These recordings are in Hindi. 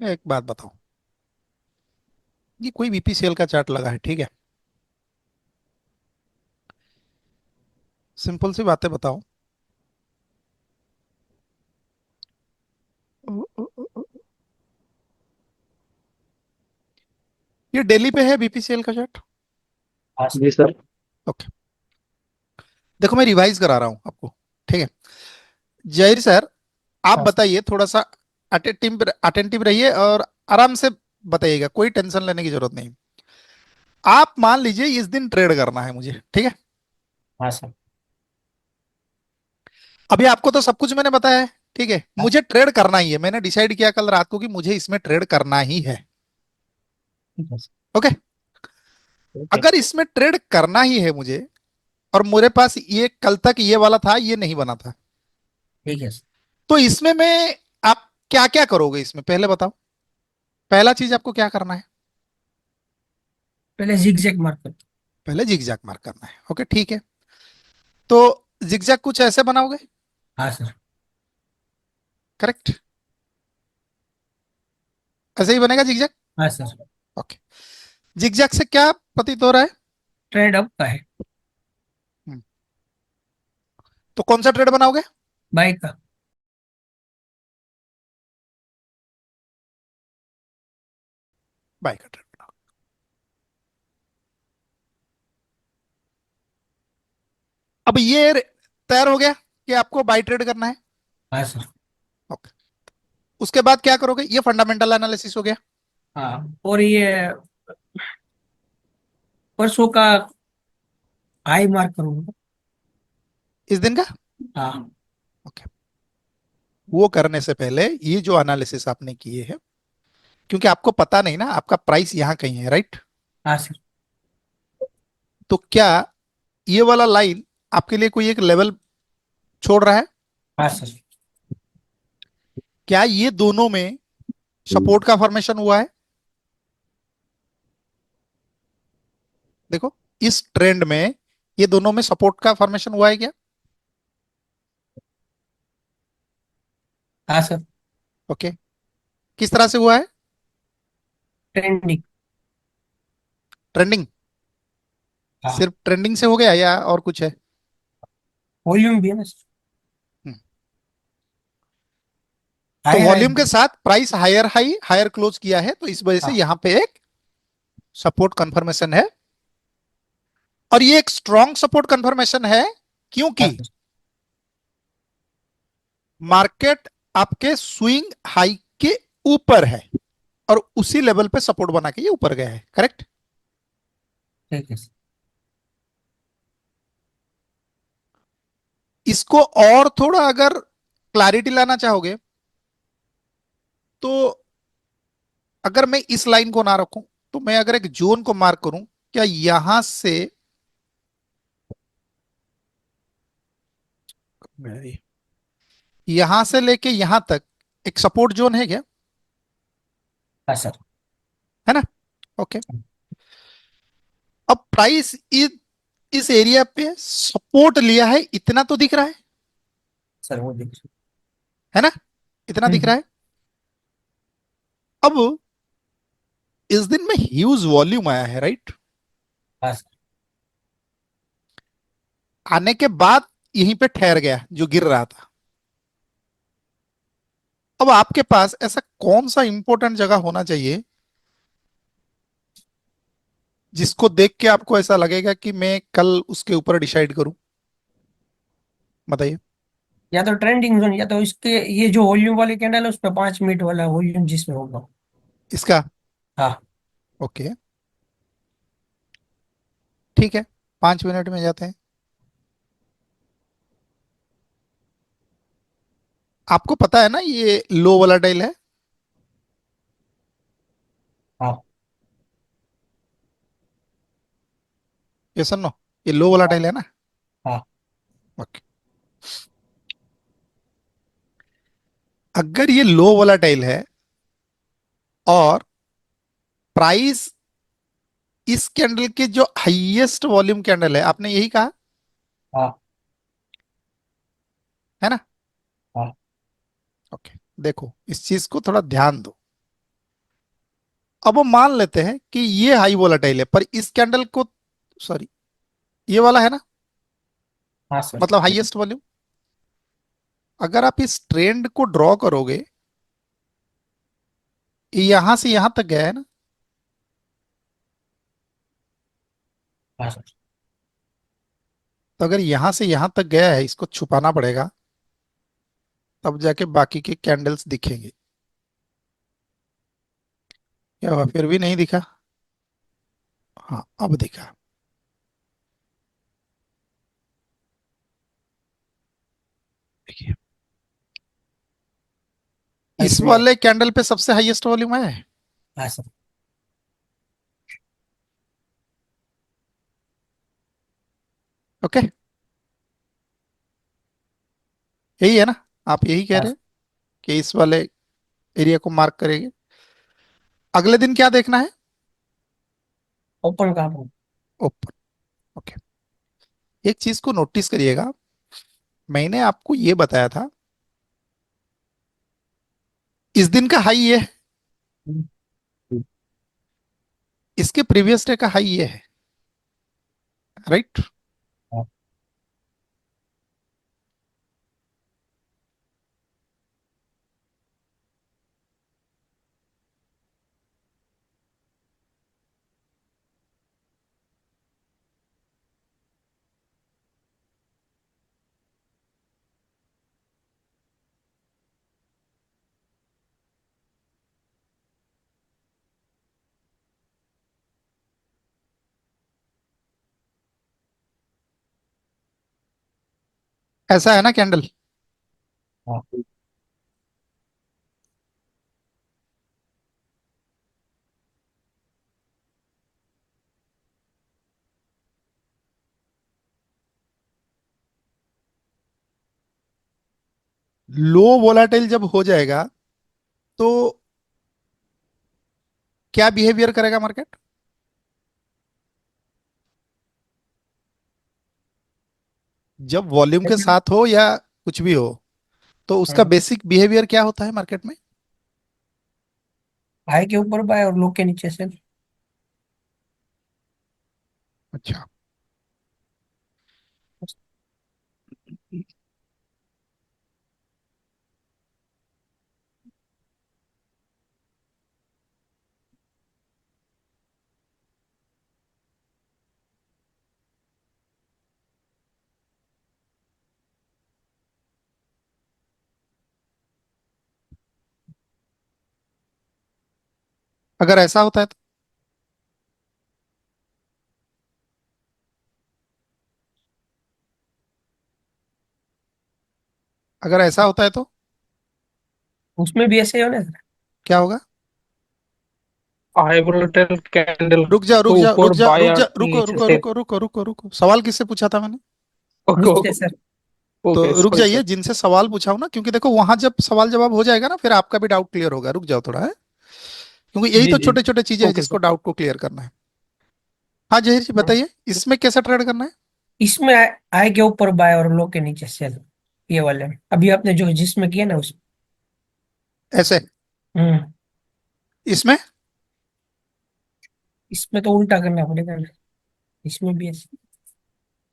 एक बात बताओ, ये कोई बीपीसीएल का चार्ट लगा है, ठीक है। सिंपल सी बातें बताओ। ये डेली पे है बीपीसीएल का चार्ट। हाँ जी सर। ओके, देखो मैं रिवाइज करा रहा हूं आपको, ठीक है। जहीर सर, आप हाँ बताइए थोड़ा सा, अटेंटिव अटेंटिव रहिए और आराम से बताइएगा, कोई टेंशन लेने की जरूरत नहीं। आप मान लीजिए इस दिन ट्रेड करना है मुझे, ठीक है। हाँ सर। अभी आपको तो सब कुछ मैंने बताया है, ठीक है। हाँ मुझे ट्रेड करना ही है, मैंने डिसाइड किया कल रात को कि मुझे इसमें ट्रेड करना ही है। ठीक है सर। Okay, okay. अगर इसमें ट्रेड करना ही है मुझे, और मेरे पास ये कल तक ये वाला था, ये नहीं बना था, ठीक है सर। तो इसमें मैं, आप क्या क्या करोगे इसमें पहले बताओ। पहला चीज आपको क्या करना है? पहले जिग मार कर। पहले जिगजैग मार्क करना है, ओके ठीक है। तो जिगजैग कुछ ऐसे बनाओगे, हाँ सर। करेक्ट? ऐसे ही बनेगा जिगजैग। हाँ सर। ओके, जिगजैग से क्या प्रतीत हो रहा है? ट्रेड अप का है। हम्म, तो कौन सा ट्रेड बनाओगे? बाई का। बाय का ट्रेड बनाओगे। अब ये तैयार हो गया कि आपको बाय ट्रेड करना है। हाँ सर। ओके, उसके बाद क्या करोगे? ये फंडामेंटल एनालिसिस हो गया। हाँ, और ये परसों का हाई मार्क करूंगा। इस दिन का। हाँ। ओके, वो करने से पहले ये जो एनालिसिस आपने किए हैं, क्योंकि आपको पता नहीं ना आपका प्राइस यहाँ कहीं है, राइट? हाँ सर। तो क्या ये वाला लाइन आपके लिए कोई एक लेवल छोड़ रहा है? हाँ सर। क्या ये दोनों में सपोर्ट का फॉर्मेशन हुआ है? देखो, इस ट्रेंड में ये दोनों में सपोर्ट का फॉर्मेशन हुआ है क्या? हाँ सर। ओके, किस तरह से हुआ है? ट्रेंडिंग। ट्रेंडिंग? हाँ। सिर्फ ट्रेंडिंग से हो गया या और कुछ है? वॉल्यूम भी है ना सर। हम्म, तो हायर हाई। वॉल्यूम के साथ price higher high higher close किया है, तो इस वजह से हाँ। यहां पे एक सपोर्ट कंफर्मेशन है। और ये एक स्ट्रॉन्ग सपोर्ट कंफर्मेशन है, हाँ क्योंकि सर। मार्केट आपके स्विंग हाई के ऊपर है और उसी लेवल पे सपोर्ट बना के ये ऊपर गया है, करेक्ट? ठीक है सर। इसको और थोड़ा अगर क्लैरिटी लाना चाहोगे, तो अगर मैं इस लाइन को ना रखूं, तो मैं अगर एक जोन को मार्क करूं, क्या यहां से, यहां से लेके यहां तक एक सपोर्ट जोन है क्या? हाँ सर। है ना? ओके, अब प्राइस इस एरिया पे सपोर्ट लिया है, इतना तो दिख रहा है सर वो देखिए। है ना? इतना दिख रहा है। अब इस दिन में ह्यूज वॉल्यूम आया है, राइट? हाँ सर। आने के बाद यहीं पे ठहर गया जो गिर रहा था। अब आपके पास ऐसा कौन सा इंपॉर्टेंट जगह होना चाहिए जिसको देख के आपको ऐसा लगेगा कि मैं कल उसके ऊपर डिसाइड करूं? बताइए। या तो ट्रेंडिंग जोन, या तो इसके ये जो वॉल्यूम वाले कैंडल है उस पर 5 मिनट वाला वॉल्यूम जिसमें होगा। इसका? हाँ। ओके, ठीक है, 5 मिनट में जाते हैं। आपको पता है ना ये लो वोलाटाइल है? हाँ। ये सुनो, ये लो वोलाटाइल है ना? हाँ। ओके, अगर ये लो वोलाटाइल है और प्राइस इस कैंडल के जो हाईएस्ट वॉल्यूम कैंडल है, आपने यही कहा हाँ। है ना? हाँ। ओके, देखो इस चीज को थोड़ा ध्यान दो। अब हम मान लेते हैं कि ये हाई वोलाटाइल है, पर इस कैंडल को, सॉरी, ये वाला है ना, हाँ सर। मतलब हाईएस्ट वॉल्यूम। अगर आप इस ट्रेंड को ड्रॉ करोगे, ये यहां से यहां तक गया है ना, हाँ सर। तो अगर यहां से यहां तक गया है, इसको छुपाना पड़ेगा, तब जाके बाकी के कैंडल्स दिखेंगे। क्या हुआ, फिर भी नहीं दिखा? हाँ, अब दिखा। देखिए, इस इसमें। वाले कैंडल पे सबसे हाईएस्ट वॉल्यूम है। हाँ सर। ओके, यही है ना? आप यही कह हाँ रहे सर। हैं कि इस वाले एरिया को मार्क करेंगे। अगले दिन क्या देखना है? ओपन कहाँ पर? ओपन। ओके, एक चीज को नोटिस करिएगा, मैंने आपको ये बताया था, इस दिन का हाई ये है, इसके प्रीवियस डे का हाई ये है, राइट? हाँ। ऐसा है ना कैंडल? हाँ। लो वोलाटाइल जब हो जाएगा, तो क्या बिहेवियर करेगा मार्केट? जब वॉल्यूम के साथ हो या कुछ भी हो, तो उसका हाँ। बेसिक बिहेवियर क्या होता है मार्केट में? हाई के ऊपर बाय और लो के नीचे से। अच्छा, अगर ऐसा होता है तो? अगर ऐसा होता है तो उसमें भी ऐसे ही होना सर। क्या होगा? हाई वोलेटाइल कैंडल रुक जा, रुक को जा, रुक ऊपर जा, बाय रुक या जा, रुको नीचे रुको से। रुको रुको रुको रुको, सवाल किससे पूछा था मैंने? ओके नीचे सर। ओके, तो रुक सॉरी जाइए, सर। जिनसे सवाल पूछा हूं ना, क्योंकि देखो वहां जब सवाल जवाब हो जाएगा ना, फिर आपका भी डाउट क्लियर होगा। रुक जाओ थोड़ा, है, क्योंकि यही जी तो जी। छोटे छोटे चीजें हैं ओके जिसको सर। डाउट को क्लियर करना है। हाँ जहीर जी बताइए, इसमें कैसा ट्रेड करना है? इसमें हाई के ऊपर बाय और लो के नीचे सेल। ये वाले में अभी आपने जो जिसमें किया ना उस। ऐसे? हम्म। इसमें इसमें तो उल्टा करना पड़ेगा ना। इसमें भी ऐसे।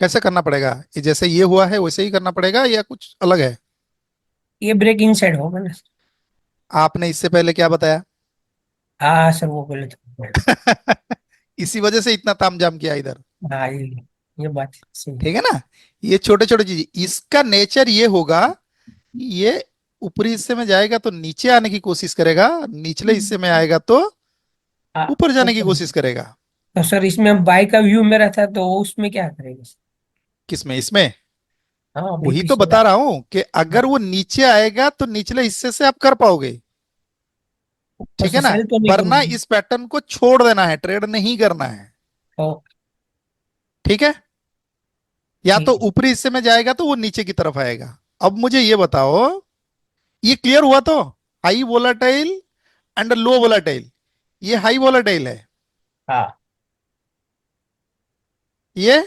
कैसे करना पड़ेगा? ये जैसे ये हुआ है वैसे ही करना पड़ेगा या कुछ अलग है? ये ब्रेक इन साइड होगा ना। आपने इससे पहले क्या बताया? हाँ सर वो बोले तो। इसी वजह से इतना तामझाम किया इधर। हाँ ये बात सही है। ठीक है ना? ये छोटे छोटे चीज, इसका नेचर ये होगा कि ये ऊपरी हिस्से में जाएगा तो नीचे आने की कोशिश करेगा, निचले हिस्से में आएगा तो हाँ ऊपर जाने की ऊपर। कोशिश करेगा। तो सर इसमें बाई का व्यू मेरा था तो उसमें क्या करेंगे सर? किसमें? इसमें हाँ अभी वही तो पीछे बता जा। रहा हूं कि अगर हाँ। वो नीचे आएगा तो निचले हिस्से से आप कर पाओगे। ऊपर ठीक से है ना? सेल तो नहीं वरना करूंगी। इस पैटर्न को छोड़ देना है, ट्रेड नहीं करना है। तो ठीक है? या तो ठीक है। ऊपरी हिस्से में जाएगा तो वो नीचे की तरफ आएगा। अब मुझे ये बताओ, ये क्लियर हुआ तो? High volatile and low volatile, ये हाई वोलाटाइल है, हाँ। ये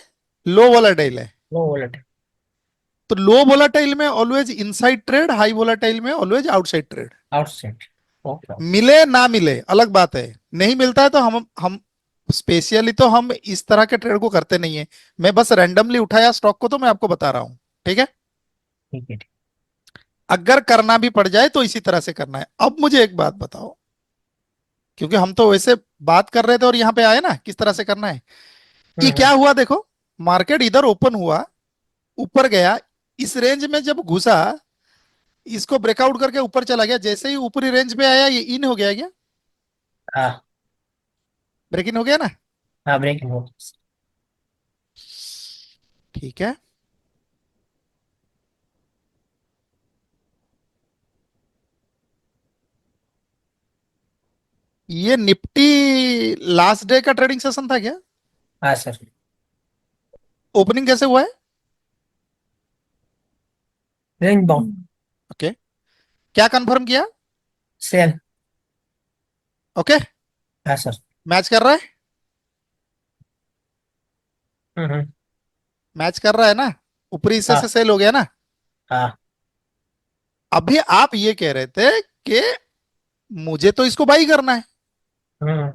लो वोलाटाइल है। Low wallet. तो लो वोलाटाइल में always inside trade, high volatile में always outside trade. Outside. Okay. मिले ना मिले अलग बात है, नहीं मिलता है तो हम स्पेशली तो हम इस तरह के ट्रेड को करते नहीं है। मैं बस रैंडमली उठाया स्टॉक को तो मैं आपको बता रहा हूं, ठीक है। ठीक है, ठीक। अगर करना भी पड़ जाए तो इसी तरह से करना है। अब मुझे एक बात बताओ, क्योंकि हम तो वैसे बात कर रहे थे और यहाँ पे आए ना किस तरह से करना है, कि क्या हम्म। हुआ देखो। मार्केट इधर ओपन हुआ, ऊपर गया, इस रेंज में जब घुसा, इसको ब्रेकआउट करके ऊपर चला गया, जैसे ही ऊपरी रेंज पे आया ये इन हो गया क्या, हाँ। ब्रेक इन हो गया ना। हाँ, ब्रेकिंग हो। ठीक है, ये निफ्टी लास्ट डे का ट्रेडिंग सेशन था क्या, हाँ सर। ओपनिंग कैसे हुआ है। Range bound. ओके, क्या कंफर्म किया। सेल। ओके, हाँ सर। मैच कर रहा है, हम्म। मैच कर रहा है ना, ऊपरी हिस्से से हाँ। सेल हो गया ना। हाँ। अभी आप ये कह रहे थे कि मुझे तो इसको बाई करना है, हम्म।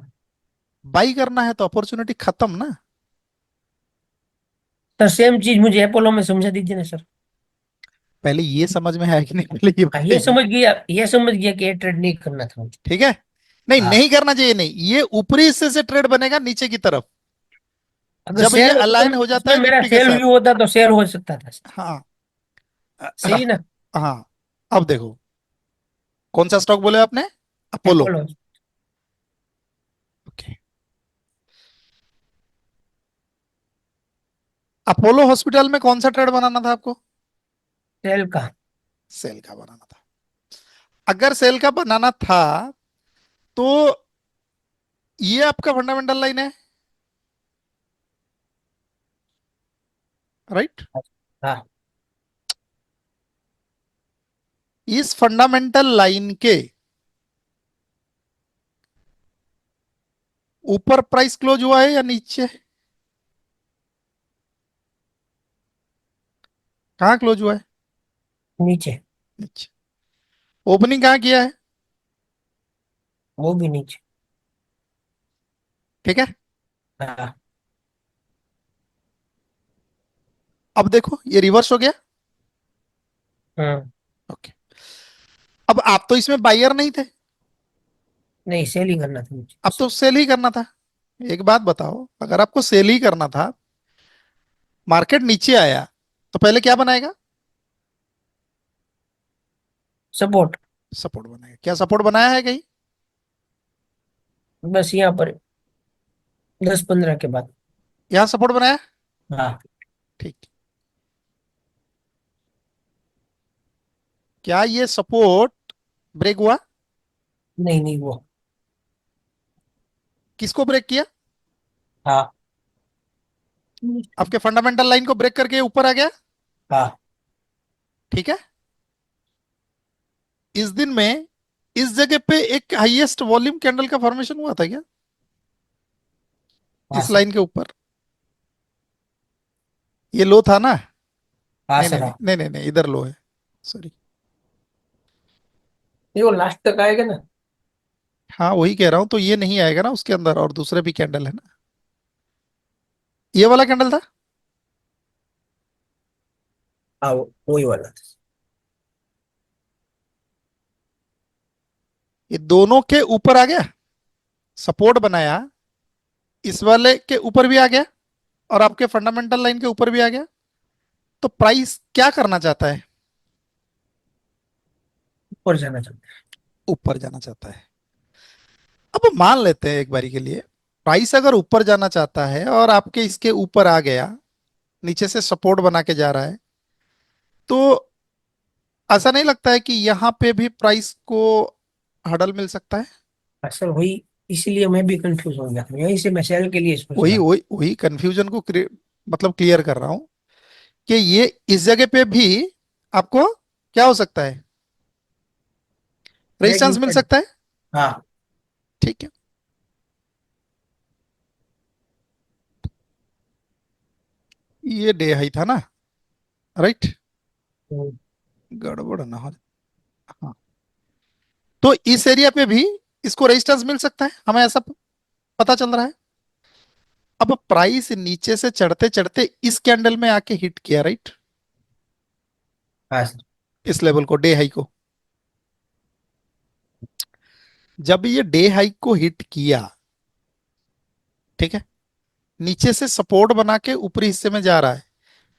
बाई करना है तो अपॉर्चुनिटी खत्म ना। सर सेम चीज मुझे अपोलो में समझा दीजिए ना सर। पहले ये समझ में आया कि नहीं, पहले ये हाँ, ये बताइए। समझ गया, ये समझ गया कि ये ट्रेड नहीं करना था मुझे। ठीक है, नहीं हाँ। नहीं करना चाहिए, नहीं, ये ऊपरी हिस्से से ट्रेड बनेगा नीचे की तरफ, अगर जब ये सेल होता अलाइन तो हो जाता इसमें है मेरा निफ्टी के सेल साथ। व्यू होता तो सेल हो सकता था सर। हाँ सही ना। हाँ, अब देखो, कौन सा स्टॉक बोले आपने, Apollo. Apollo. Okay, Apollo hospital में कौन सा ट्रेड बनाना था आपको, सेल का। सेल का बनाना था। अगर सेल का बनाना था तो ये आपका फंडामेंटल लाइन है, राइट। हाँ। इस फंडामेंटल लाइन के ऊपर प्राइस क्लोज हुआ है या नीचे, कहाँ क्लोज हुआ है, नीचे। नीचे। ओपनिंग कहाँ किया है, वो भी नीचे। ठीक है। हाँ। अब देखो ये रिवर्स हो गया। हम्म। ओके, अब आप तो इसमें बायर नहीं थे, नहीं, सेल ही करना था मुझे। अब तो सेल ही करना था। एक बात बताओ, अगर आपको सेल ही करना था, मार्केट नीचे आया तो पहले क्या बनाएगा, सपोर्ट। सपोर्ट बनाएगा। क्या सपोर्ट बनाया है कहीं, बस यहाँ पर 10-15 के बाद। यहां सपोर्ट बनाया, हाँ। ठीक। क्या ये सपोर्ट ब्रेक हुआ, नहीं, नहीं वो। किसको ब्रेक किया, हाँ। आपके फंडामेंटल लाइन को ब्रेक करके ऊपर आ गया, हाँ। ठीक है। इस दिन में इस जगह पे एक हाईएस्ट वॉल्यूम कैंडल का फॉर्मेशन हुआ था क्या, हाँ इस सर। लाइन के ऊपर, ये लो था ना। हाँ नहीं नहीं सर। नहीं हाँ, नहीं नहीं, नहीं इधर लो है, सॉरी। ये वो लास्ट तक आएगा ना। हाँ वही कह रहा हूं, तो ये नहीं आएगा ना उसके अंदर, और दूसरे भी कैंडल है ना, ये वाला कैंडल था, हाँ, वही वाला था। ये दोनों के ऊपर आ गया, सपोर्ट बनाया, इस वाले के ऊपर भी आ गया और आपके फंडामेंटल लाइन के ऊपर भी आ गया। तो प्राइस क्या करना चाहता है, ऊपर जाना चाहता है। ऊपर जाना चाहता है। अब मान लेते हैं एक बारी के लिए, प्राइस अगर ऊपर जाना चाहता है और आपके इसके ऊपर आ गया, नीचे से सपोर्ट बना के जा रहा है, तो ऐसा नहीं लगता है कि यहां पे भी प्राइस को हडल मिल सकता है। असल वही, इसीलिए मैं भी कंफ्यूज हो गया था, यहीं से मैं सेल के लिए सोच वही रहा था। वही वही कंफ्यूजन को मतलब क्लियर कर रहा हूं कि ये इस जगह पे भी आपको क्या हो सकता है, रेजिस्टेंस ब्रेकिंग मिल पॉइंट। सकता है, हाँ। ठीक है। ये डे हाई था ना, राइट, हम्म। गड़बड़ ना हो। हाँ, तो इस एरिया पे भी इसको रेजिस्टेंस मिल सकता है, हमें ऐसा पता चल रहा है। अब प्राइस नीचे से चढ़ते चढ़ते इस कैंडल में आके हिट किया, राइट, हाँ सर। इस लेवल को, डे हाई को। जब ये डे हाई को हिट किया, ठीक है, नीचे से सपोर्ट बना के ऊपरी हिस्से में जा रहा है।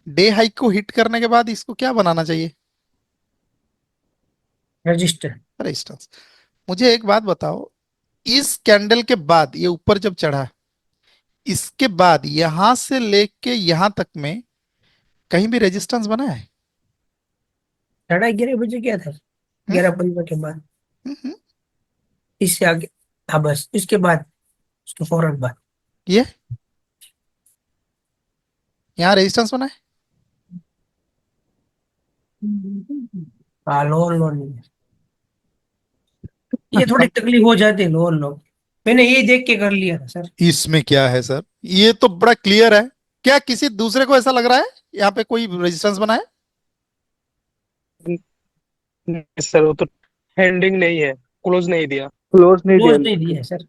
डे हाई को हिट करने के बाद इसको क्या बनाना चाहिए? रजिस्टर। रेजिस्टेंस। मुझे एक बात बताओ, इस कैंडल के बाद ये ऊपर जब चढ़ा, इसके बाद यहां से लेके यहां तक में कहीं भी रेजिस्टेंस बना है? 11:30 बजे क्या था? हम्म? 11:15 के बाद। हम्म। इससे आगे। हाँ बस इसके बाद, उसके फौरन बाद। ये यहाँ रेजिस्टेंस बना है? हाँ, लोन लोन नहीं है। ये थोड़ी तकलीफ हो जाती है लोन लोन। मैंने ये देख के कर लिया था सर। इसमें क्या है सर, ये तो बड़ा क्लियर है। क्या किसी दूसरे को ऐसा लग रहा है यहाँ पे कोई रेजिस्टेंस बना है? सर वो तो हैंडिंग नहीं है, क्लोज नहीं दिया, क्लोज नहीं दिया। क्लोज नहीं दिया है सर।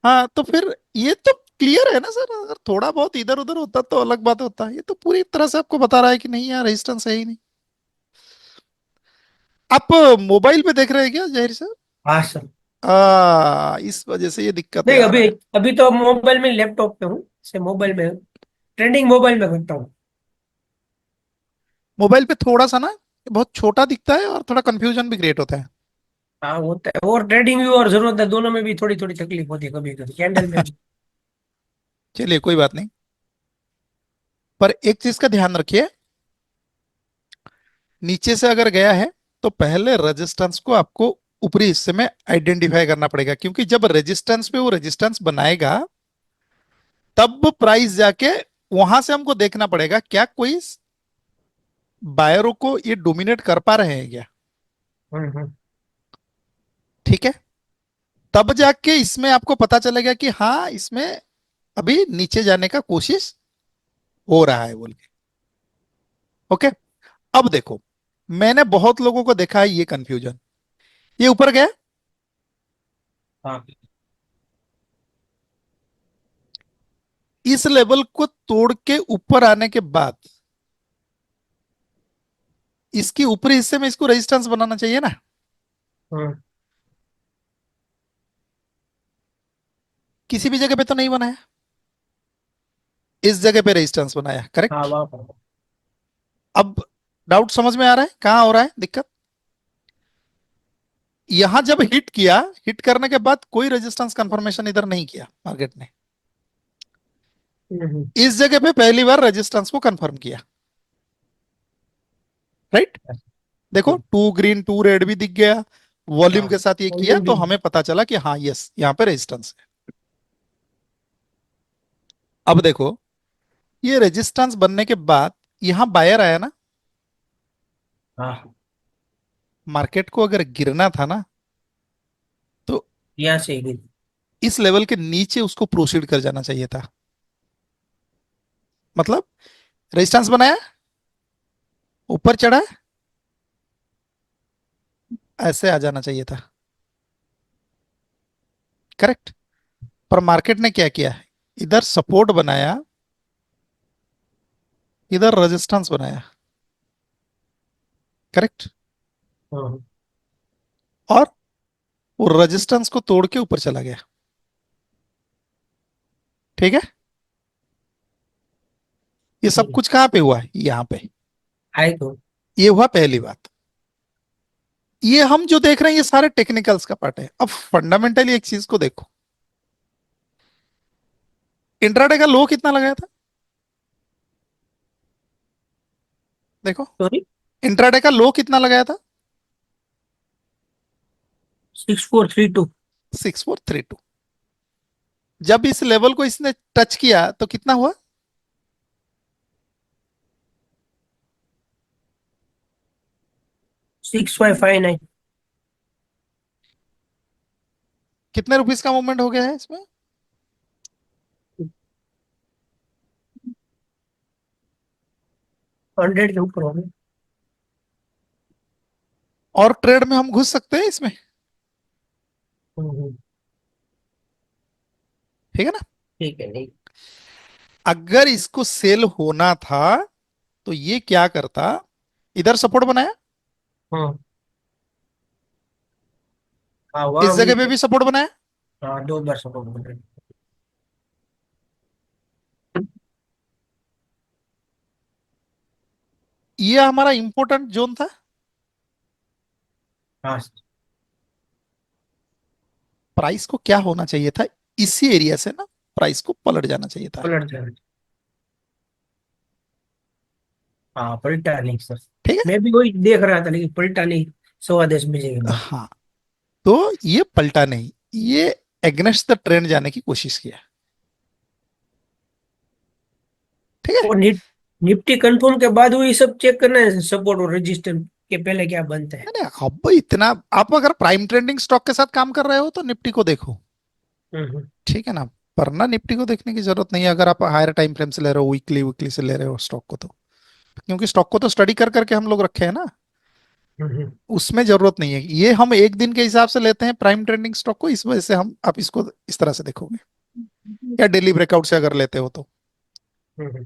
हाँ, तो फिर ये तो क्लियर है ना सर। अगर थोड़ा बहुत इधर उधर होता तो अलग बात होता, ये तो पूरी तरह से आपको बता रहा है कि नहीं यार, रेजिस्टेंस है ही नहीं। आप मोबाइल पे देख रहे हैं क्या जहीर सर? हाँ सर। इस वजह से ये दिक्कतें नहीं, आ रहा अभी है। अभी तो मोबाइल में, लैपटॉप पे हूँ से मोबाइल में। ट्रेंडिंग मोबाइल में करता हूँ। मोबाइल पे थोड़ा सा ना बहुत छोटा दिखता है और थोड़ा कंफ्यूजन भी क्रिएट होता है। हाँ होता है, और ट्रेडिंग भी और जरूरत है, दोनों में भी थोड़ी थोड़ी तकलीफ होती है कभी कभी, कैंडल में भी। चलिए कोई बात नहीं, पर एक चीज का ध्यान रखिए, नीचे से अगर गया है तो पहले रेजिस्टेंस को आपको ऊपरी हिस्से में आइडेंटिफाई करना पड़ेगा, क्योंकि जब रेजिस्टेंस पे वो रेजिस्टेंस बनाएगा तब प्राइस जाके वहां से हमको देखना पड़ेगा क्या कोई बायरों को ये डोमिनेट कर पा रहे हैं क्या। हम्म। ठीक है, तब जाके इसमें आपको पता चलेगा कि हाँ इसमें अभी नीचे जाने का कोशिश हो रहा है बोल के। ओके, अब देखो, मैंने बहुत लोगों को देखा है ये कंफ्यूजन, ये ऊपर गया, हाँ इस लेवल को तोड़ के ऊपर आने के बाद इसकी ऊपरी हिस्से में इसको रेजिस्टेंस बनाना चाहिए ना। हाँ। किसी भी जगह पे तो नहीं बनाया, इस जगह पे रेजिस्टेंस बनाया, हाँ करेक्ट। वहाँ पर। अब डाउट समझ में आ रहा है कहां हो रहा है दिक्कत? यहां जब हिट किया, हिट करने के बाद कोई रेजिस्टेंस कंफर्मेशन इधर नहीं किया मार्केट ने, हम्म। इस जगह पे पहली बार रेजिस्टेंस को कंफर्म किया, राइट। देखो, हम्म। टू ग्रीन टू रेड भी दिख गया, वॉल्यूम हाँ, के साथ ये किया, वॉल्यूम तो भी। हमें पता चला कि हाँ यस यहाँ पे रेजिस्टेंस है। अब देखो, ये रेजिस्टेंस बनने के बाद यहां बायर आया ना, हाँ, मार्केट को अगर गिरना था ना तो यहाँ से ही। इस लेवल के नीचे उसको प्रोसीड कर जाना चाहिए था। मतलब रेजिस्टेंस बनाया, ऊपर चढ़ा, ऐसे आ जाना चाहिए था, करेक्ट। पर मार्केट ने क्या किया, इधर सपोर्ट बनाया, इधर रेजिस्टेंस बनाया, करेक्ट, हाँ। और वो रेजिस्टेंस को तोड़ के ऊपर चला गया। ठीक है, ये सब ठीक कुछ कहां पे हुआ है? यहां पे। है, आई तो। ये हुआ पहली बात। ये हम जो देख रहे हैं ये सारे टेक्निकल्स का पार्ट है। अब फंडामेंटली एक चीज को देखो, इंट्राडे का लो कितना लगाया था? देखो, सॉरी। इंट्राडे का लो कितना लगाया था? 6432। 6432। जब इस लेवल को इसने टच किया तो कितना हुआ? 6559। कितने रुपीस का मूवमेंट हो गया है इसमें? 100 के ऊपर हो गए। और ट्रेड में हम घुस सकते हैं इसमें? हम्म, ठीक है ना। ठीक है, नहीं। अगर इसको सेल होना था तो ये क्या करता, इधर सपोर्ट बनाया, हाँ हाँ, इस वहां भी। जगह पे भी सपोर्ट बनाया, हाँ, 2 बार सपोर्ट कर रहे हैं। ये हमारा इंपॉर्टेंट जोन था। हाँ, प्राइस को क्या होना चाहिए था, इसी एरिया से ना प्राइस को पलट जाना चाहिए था। पलट जाए। हाँ, पलटा नहीं सर। ठीक है। मैं भी वही देख रहा था, लेकिन पलटा नहीं। 10:15 बजे के बाद। हाँ, तो ये पलटा नहीं, ये एग्नेस्ट द ट्रेंड जाने की कोशिश किया। ठीक है। और निफ्टी कंफर्म के बाद वही सब चेक करना है, सपोर्ट और रेजिस्टेंस के पहले क्या बनता है। नहीं नहीं, अब इतना, आप अगर प्राइम ट्रेंडिंग स्टॉक के साथ काम कर रहे हो तो निफ्टी को देखो, हम्म ठीक है ना। वरना निफ्टी को देखने की जरूरत नहीं है अगर आप हायर टाइम फ्रेम से ले रहे हो, वीकली वीकली से ले रहे हो स्टॉक को तो। क्योंकि स्टॉक को तो स्टडी कर करके हम लोग रखे हैं ना, हम्म उसमें जरूरत नहीं है। ये हम एक दिन के हिसाब से लेते हैं प्राइम ट्रेंडिंग स्टॉक को, इस वजह से हम, आप इसको इस तरह से देखोगे, या डेली ब्रेकआउट से अगर लेते हो तो। हम्म।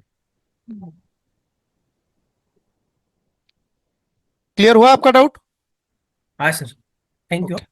क्लियर हुआ आपका डाउट? हाँ सर, थैंक यू। ओके।